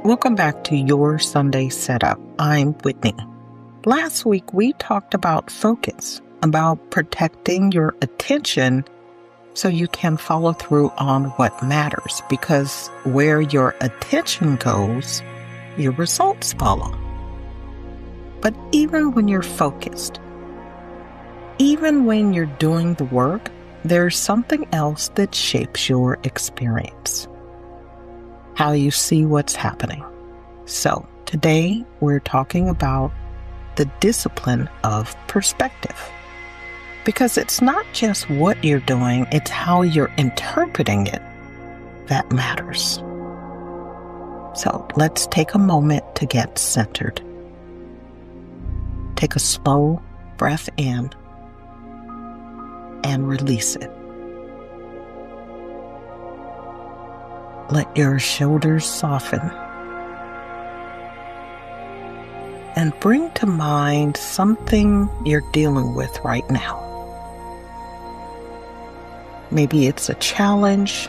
Welcome back to Your Sunday Setup. I'm Whitney. Last week, we talked about focus, about protecting your attention so you can follow through on what matters, because where your attention goes, your results follow. But even when you're focused, even when you're doing the work, there's something else that shapes your experience. How you see what's happening. So today we're talking about the discipline of perspective. Because it's not just what you're doing, it's how you're interpreting it that matters. So let's take a moment to get centered. Take a slow breath in and release it. Let your shoulders soften. And bring to mind something you're dealing with right now. Maybe it's a challenge,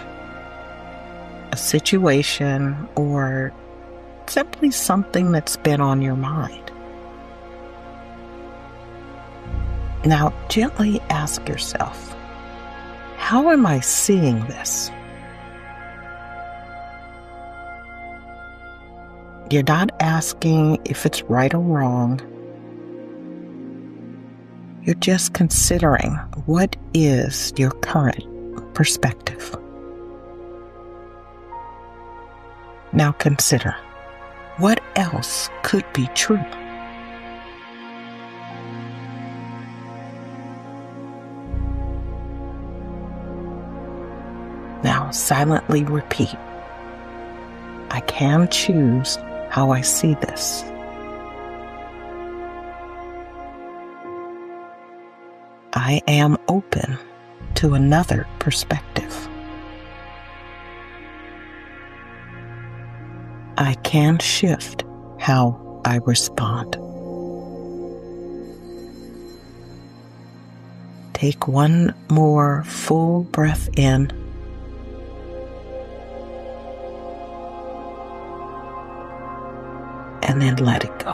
a situation, or simply something that's been on your mind. Now, gently ask yourself, how am I seeing this? You're not asking if it's right or wrong. You're just considering what is your current perspective. Now consider, what else could be true? Now silently repeat, I can choose how I see this. I am open to another perspective. I can shift how I respond. Take one more full breath in. And then let it go.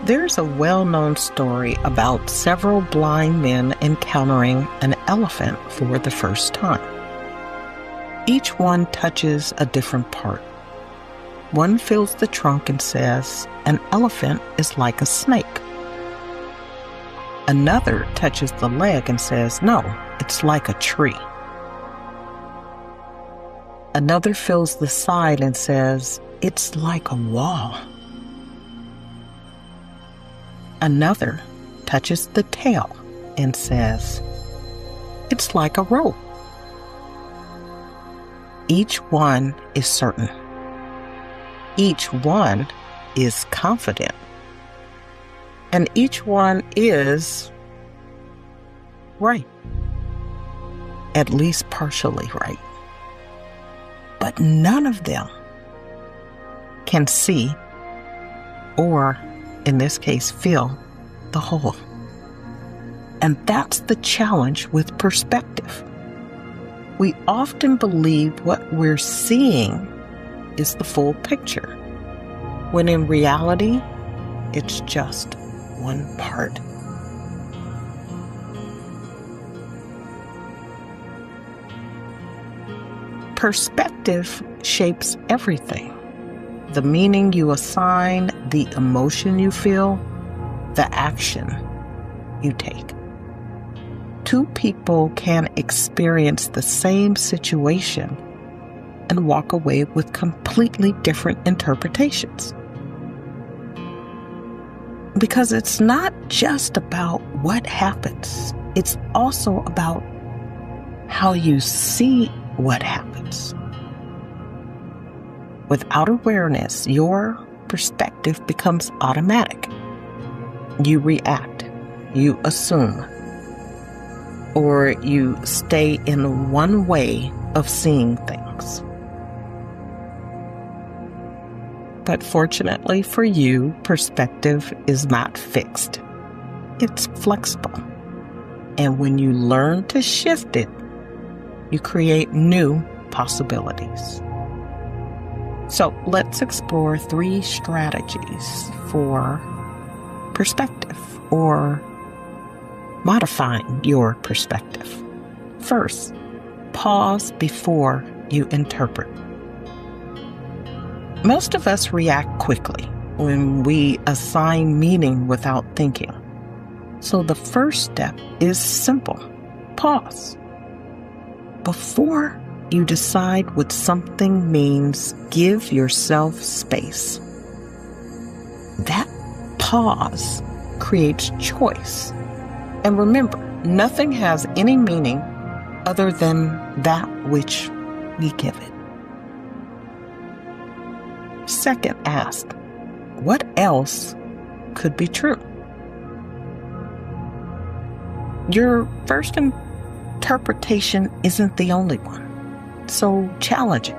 There's a well-known story about several blind men encountering an elephant for the first time. Each one touches a different part. One feels the trunk and says, an elephant is like a snake. Another touches the leg and says, no, it's like a tree. Another feels the side and says, it's like a wall. Another touches the tail and says, it's like a rope. Each one is certain. Each one is confident. And each one is right. At least partially right. But none of them can see, or in this case, feel the whole. And that's the challenge with perspective. We often believe what we're seeing is the full picture, when in reality, it's just one part. Perspective shapes everything. The meaning you assign, the emotion you feel, the action you take. Two people can experience the same situation and walk away with completely different interpretations. Because it's not just about what happens, it's also about how you see what happens. Without awareness, your perspective becomes automatic. You react, you assume, or you stay in one way of seeing things. But fortunately for you, perspective is not fixed. It's flexible. And when you learn to shift it, you create new possibilities. So let's explore 3 strategies for perspective or modifying your perspective. First, pause before you interpret. Most of us react quickly when we assign meaning without thinking. So the first step is simple. Pause. Before you decide what something means, give yourself space. That pause creates choice. And remember, nothing has any meaning other than that which we give it. Second, ask, what else could be true? Your first interpretation isn't the only one, so challenge it.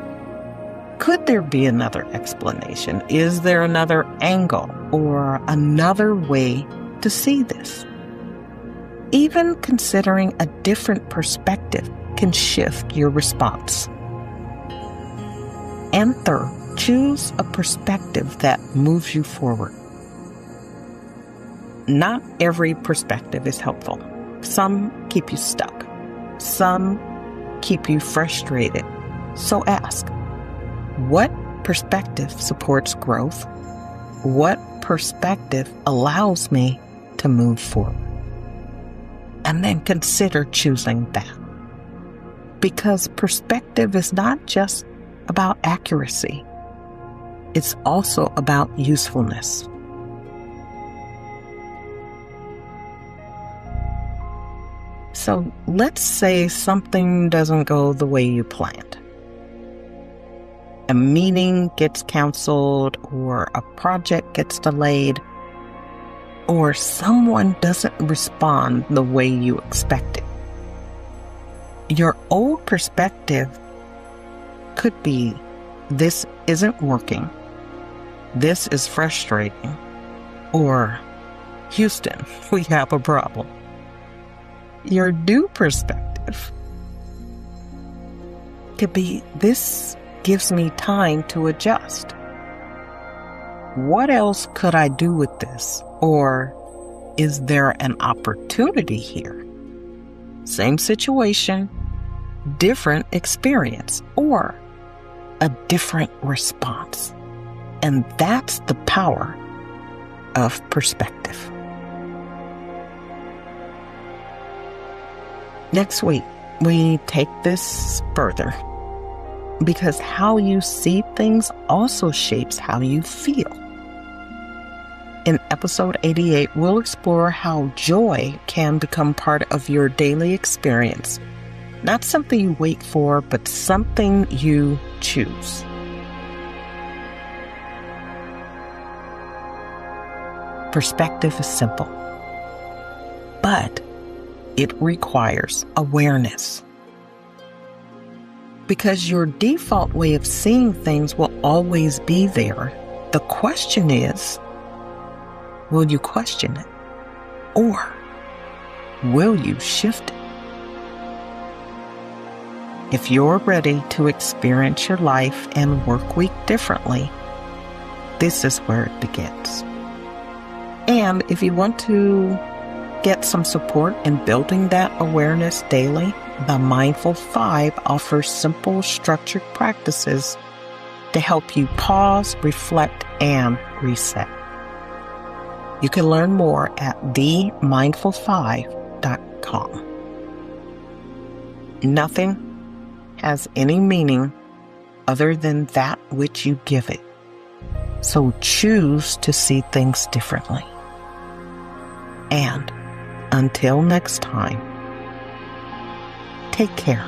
Could there be another explanation? Is there another angle or another way to see this? Even considering a different perspective can shift your response. And third, choose a perspective that moves you forward. Not every perspective is helpful. Some keep you stuck. Some keep you frustrated. So ask, what perspective supports growth? What perspective allows me to move forward? And then consider choosing that. Because perspective is not just about accuracy. It's also about usefulness. So let's say something doesn't go the way you planned. A meeting gets canceled, or a project gets delayed, or someone doesn't respond the way you expected. Your old perspective could be, this isn't working, this is frustrating, or Houston, we have a problem. Your new perspective could be, this gives me time to adjust. What else could I do with this? Or is there an opportunity here? Same situation, different experience, or a different response. And that's the power of perspective. Next week, we take this further because how you see things also shapes how you feel. In episode 88, we'll explore how joy can become part of your daily experience. Not something you wait for, but something you choose. Perspective is simple, but it requires awareness. Because your default way of seeing things will always be there. The question is, will you question it? Or will you shift it? If you're ready to experience your life and work week differently, this is where it begins. And if you want to get some support in building that awareness daily, the Mindful 5 offers simple, structured practices to help you pause, reflect, and reset. You can learn more at themindful5.com. Nothing has any meaning other than that which you give it. So choose to see things differently. And until next time, take care.